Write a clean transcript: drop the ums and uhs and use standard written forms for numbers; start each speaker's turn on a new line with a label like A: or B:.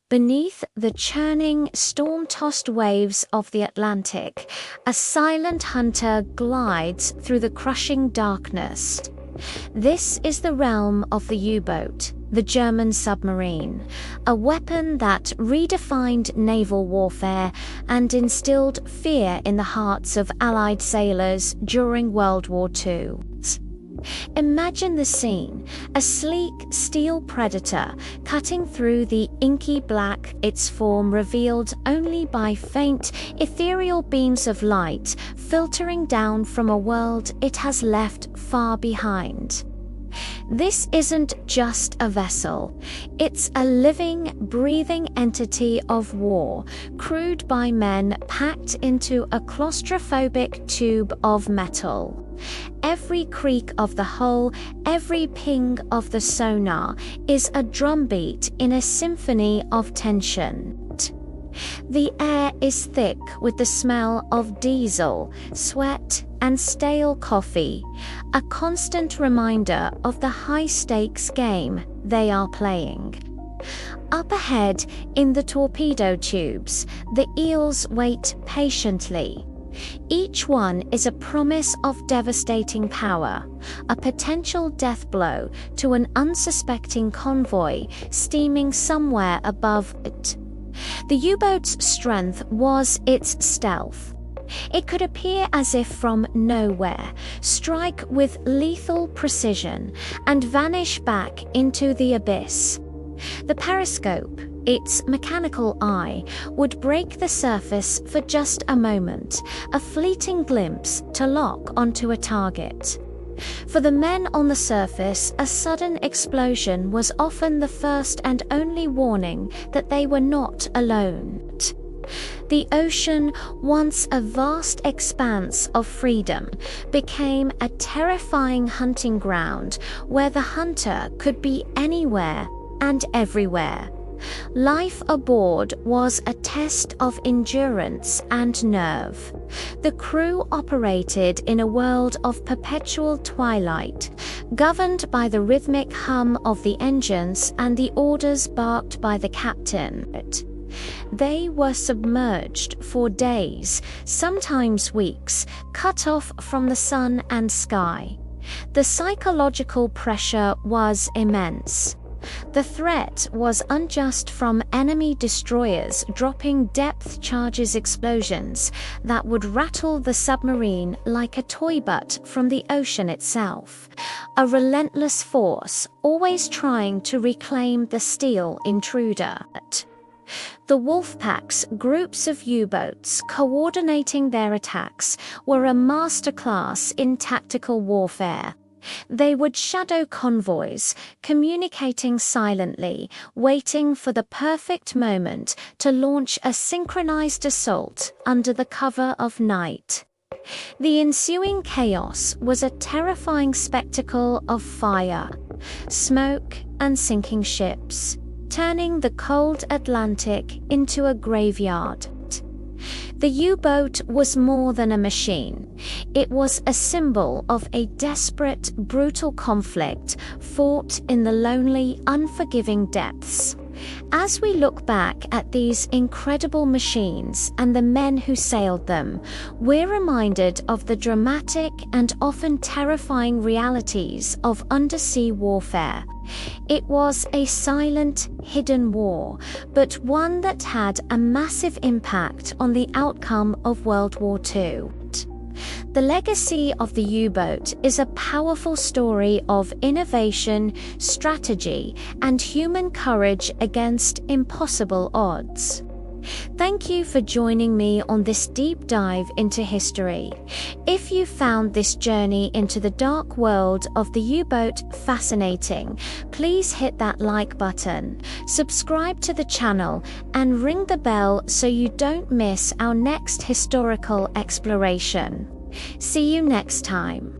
A: beneath the churning, storm-tossed waves of the Atlantic, a silent hunter glides through the crushing darkness. This is the realm of the U-boat, the German submarine, a weapon that redefined naval warfare and instilled fear in the hearts of Allied sailors during World War II. Imagine the scene, a sleek steel predator cutting through the inky black, its form revealed only by faint, ethereal beams of light filtering down from a world it has left far behind. This isn't just a vessel, it's a living, breathing entity of war, crewed by men packed into a claustrophobic tube of metal. Every creak of the hull, every ping of the sonar is a drumbeat in a symphony of tension. The air is thick with the smell of diesel, sweat, and stale coffee, a constant reminder of the high-stakes game they are playing. Up ahead, in the torpedo tubes, the eels wait patiently. Each one is a promise of devastating power, a potential death blow to an unsuspecting convoy steaming somewhere above it. The U-boat's strength was its stealth. It could appear as if from nowhere, strike with lethal precision, and vanish back into the abyss. The periscope, its mechanical eye, would break the surface for just a moment, a fleeting glimpse to lock onto a target. For the men on the surface, a sudden explosion was often the first and only warning that they were not alone. The ocean, once a vast expanse of freedom, became a terrifying hunting ground where the hunter could be anywhere and everywhere. Life aboard was a test of endurance and nerve. The crew operated in a world of perpetual twilight, governed by the rhythmic hum of the engines and the orders barked by the captain. They were submerged for days, sometimes weeks, cut off from the sun and sky. The psychological pressure was immense. The threat was unjust from enemy destroyers dropping depth charges explosions that would rattle the submarine like a toy butt from the ocean itself. A relentless force, always trying to reclaim the steel intruder. The Wolfpack's groups of U-boats coordinating their attacks were a masterclass in tactical warfare. They would shadow convoys, communicating silently, waiting for the perfect moment to launch a synchronized assault under the cover of night. The ensuing chaos was a terrifying spectacle of fire, smoke, and sinking ships, turning the cold Atlantic into a graveyard. The U-boat was more than a machine. It was a symbol of a desperate, brutal conflict fought in the lonely, unforgiving depths. As we look back at these incredible machines and the men who sailed them, we're reminded of the dramatic and often terrifying realities of undersea warfare. It was a silent, hidden war, but one that had a massive impact on the outcome of World War II. The legacy of the U-boat is a powerful story of innovation, strategy, and human courage against impossible odds. Thank you for joining me on this deep dive into history. If you found this journey into the dark world of the U-boat fascinating, please hit that like button, subscribe to the channel, and ring the bell so you don't miss our next historical exploration. See you next time.